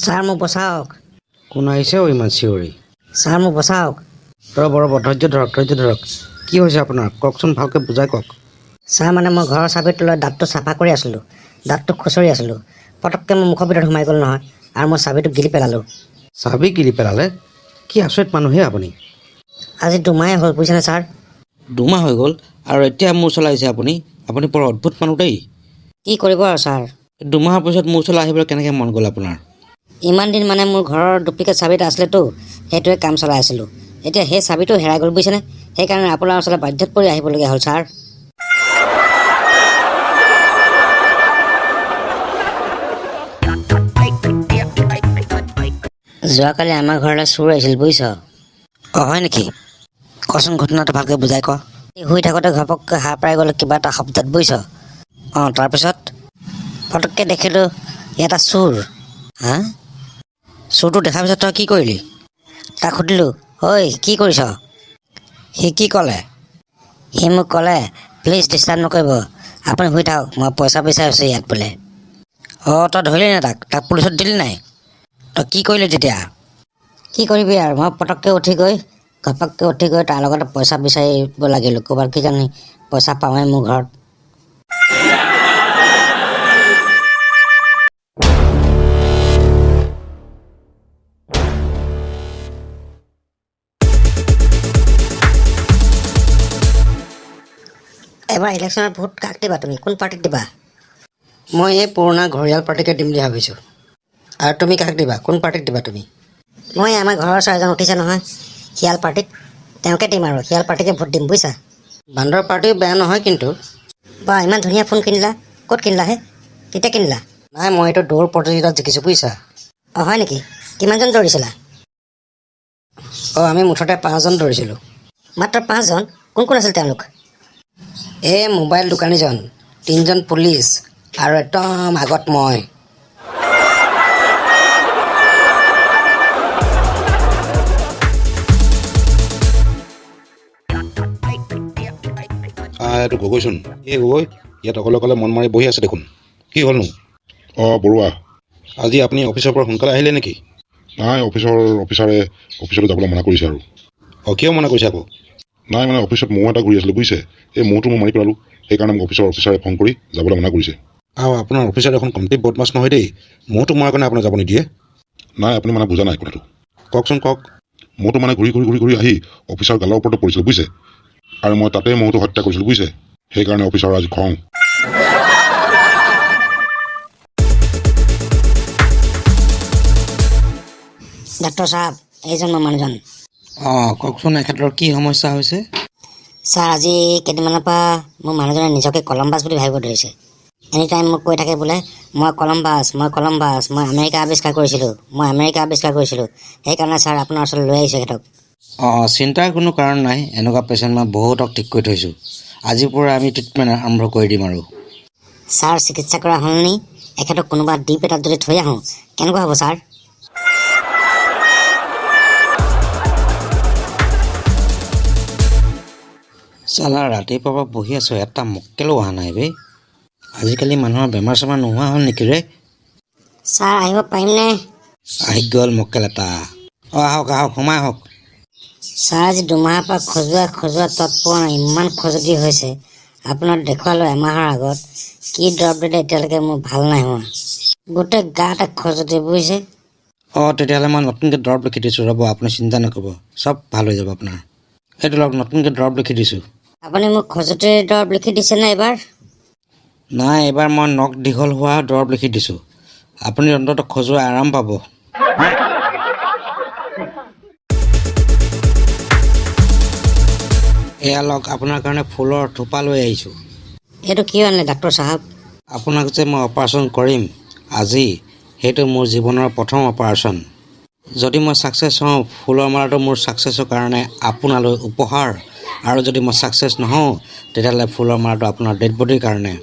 Sir মোক বচাওক। কোন আহিছে ইমান চিঞৰি? ছাৰ মোক বচাওক। ৰ'ব ধৈৰ্য ধৰক। কি হৈছে আপোনাৰ? কওকচোন, ভালকৈ বুজাই কওক। ছাৰ মানে মই ঘৰৰ চাবিটো লৈ দাঁতটো চাফা কৰি আছিলোঁ, দাঁতটো খুচৰি আছিলোঁ। পটককৈ মোৰ মুখৰ ভিতৰত সোমাই গ'ল নহয়, আৰু মই চাবিটো গিলি পেলালোঁ। চাবি গিলি পেলালে? কি আচৰিত মানুহে আপুনি। আজি 2 মাহে হ'ল বুজিছেনে ছাৰ। 2 মাহ হৈ গ'ল আৰু এতিয়া মূৰ চলাইছে আপুনি? আপুনি বৰ অদ্ভুত মানুহ দেই। কি কৰিব আৰু ছাৰ। 2 মাহৰ পিছত মূৰ চলাই আহিবলৈ কেনেকৈ মন গ'ল আপোনাৰ? ইমান দিন মানে মোৰ ঘৰৰ ডুপ্লিকেট চাবি এটা আছিলেতো, সেইটোৱে কাম চলাই আছিলোঁ। এতিয়া সেই চাবিটো হেৰাই গ'ল বুজিছেনে, সেইকাৰণে আপোনাৰ ওচৰলৈ বাধ্যত পৰি আহিবলগীয়া হ'ল ছাৰ। যোৱাকালি আমাৰ ঘৰলৈ চোৰ আহিছিল বুজিছ। হয় নেকি? কচোন, ঘটনাটো ভালকৈ বুজাই ক। শুই থাকোঁতে ঘপককৈ সাৰ পাই গ'লো কিবা এটা শব্দত বুজিছ। তাৰপিছত? পটককৈ দেখিলোঁ এটা চোৰ। হা? চোৰটো দেখাৰ পিছত তই কি কৰিলি? তাক সুধিলোঁ, ঐ কি কৰিছ? সি কি ক'লে? সি মোক ক'লে, প্লিজ ডিষ্টাৰ্ব নকৰিব, আপুনি শুই থাকক, মই পইচা বিচাৰি আছোঁ ইয়াত বোলে। তই ধৰিলি নাই তাক পুলিচত দিলি নাই? তই কি কৰিলি তেতিয়া? কি কৰিবি আৰু, মই ঘপককৈ উঠি গৈ তাৰ লগতে পইচা বিচাৰিব লাগিলোঁ। ক'ৰবাত কি জানি পইচা পাওঁৱেই মোৰ ঘৰত। এবাৰ ইলেকশ্যনৰ ভোট কাক দিবা তুমি? কোন পাৰ্টিক দিবা? মই এই পুৰণা ঘৰিয়াল পাৰ্টিকে দিম বুলি ভাবিছোঁ। আৰু তুমি কাক দিবা? কোন পাৰ্টিক দিবা তুমি? মই আমাৰ ঘৰৰ ওচৰৰ এজন উঠিছে নহয়, শিয়াল পাৰ্টিত, তেওঁকে দিম আৰু শিয়াল পাৰ্টিকে ভোট দিম বুজিছা। বান্দৰ পাৰ্টিও বেয়া নহয় কিন্তু। বা ইমান ধুনীয়া ফোন কিনিলা, ক'ত কিনিলা হে? কেতিয়া কিনিলা? নাই, মই এইটো দৌৰ প্ৰতিযোগিতাত জিকিছোঁ বুজিছা। হয় নেকি? কিমানজন দৌৰিছিলা? আমি মুঠতে 5জন দৌৰিছিলোঁ। মাত্ৰ 5জন? কোন কোন আছিল তেওঁলোক? এই মোবাইল দোকানীজন, 3জন পুলিচ আৰু একদম আগত মই। এইটো গগৈচোন। এই গগৈ, ইয়াত অকলে মন মাৰি বহি আছে দেখোন, কি হ'লনো? বৰুৱা। আজি আপুনি অফিচৰ পৰা সোনকালে আহিলে নেকি? নাই, অফিচাৰে অফিচলৈ যাবলৈ মানা কৰিছে আৰু। কিয় মনা কৰিছে আকৌ? নাই মানে অফিচত ম'হ এটা ঘূৰি আছিলোঁ বুজিছে, এই ম'হটো মই মাৰি পেলালোঁ, সেইকাৰণে মোক অফিচাৰে ফোন কৰি যাবলৈ মানা কৰিছে। আপোনাৰ অফিচত এখন কমপ্লিট বদমাছ নহয় দেই, ম'হটো মৰাৰ কাৰণে আপোনাক যাব নিদিয়ে। নাই, আপুনি মানে বুজা নাই কথাটো। কওকচোন কওক। ম'হটো মানে ঘূৰি আহি অফিচাৰ গালৰ ওপৰতে পৰিছিলোঁ বুজিছে, আৰু মই তাতে ম'হটো হত্যা কৰিছিলোঁ বুজিছে, সেইকাৰণে অফিচাৰৰ আজি খং। ডাক্তৰ চাহাব, এইজন মই মানুহজন। কওকচোন, এখেতৰ কি সমস্যা হৈছে? ছাৰ, আজি কেইদিনমানৰ পৰা মোৰ মানুহজনে নিজকে কলম্বাছ বুলি ভাবিব ধৰিছে। এনি টাইম মোক কৈ থাকে বোলে, মই কলম্বাছ, মই আমেৰিকা আৱিষ্কাৰ কৰিছিলোঁ। সেইকাৰণে ছাৰ আপোনাৰ ওচৰলৈ লৈ আহিছোঁ এখেতক। চিন্তাৰ কোনো কাৰণ নাই, এনেকুৱা পেচেণ্ট মই বহুতক ঠিক কৰি থৈছোঁ। আজিৰ পৰা আমি ট্ৰিটমেণ্ট আৰম্ভ কৰি দিম আৰু। ছাৰ, চিকিৎসা কৰা হ'লনি? এখেতক কোনোবা দ্বীপ এটাত যদি থৈ আহোঁ কেনেকুৱা হ'ব ছাৰ? চালা, ৰাতিপুৱাৰ পৰা বহি আছোঁ, এটা মক্কেলো অহা নাই বে। আজিকালি মানুহৰ বেমাৰ চেমাৰ নোহোৱা হ'ল নেকি ৰে? ছাৰ, আহিব পাৰিমনে? আহি গ'ল মক্কেল এটা। আহক, সোমাই আহক। ছাৰ, আজি 2 মাহৰ পৰা খজুৱা তৎপোৱা নাই, ইমান খজুৱতি হৈছে। আপোনাক দেখুৱালোঁ এমাহৰ আগত, কি দৰৱ দিলে এতিয়ালৈকে মোৰ ভাল নাই হোৱা। গোটেই গাতে খজুৱতি বুজিছে। তেতিয়াহ'লে মই নতুনকৈ দৰৱ লিখি দিছোঁ, ৰ'ব, আপুনি চিন্তা নকৰিব, চব ভাল হৈ যাব আপোনাৰ। এইটো লওক, নতুনকৈ দৰৱ লিখি দিছোঁ। আপুনি মোক খজুৱতিৰ দৰৱ লিখি দিছেনে এইবাৰ? নাই, এইবাৰ মই নখ দীঘল হোৱা দৰৱ লিখি দিছোঁ। আপুনি অন্ততঃ খজুৱাই আৰাম পাব। এয়া লওক, আপোনাৰ কাৰণে ফুলৰ থোপা লৈ আহিছোঁ। এইটো কি আনিলে ডাক্তৰ চাহাব? আপোনাক যে মই অপাৰেশ্যন কৰিম আজি, সেইটো মোৰ জীৱনৰ প্ৰথম অপাৰেশ্যন। যদি মই ছাকচেছ হওঁ, ফুলৰ মালাটো মোৰ ছাকচেছৰ কাৰণে আপোনালৈ উপহাৰ, আৰু যদি মই ছাকচেছ নহওঁ তেতিয়াহ'লে ফুলৰ মালাটো আপোনাৰ ডেড বডিৰ কাৰণে।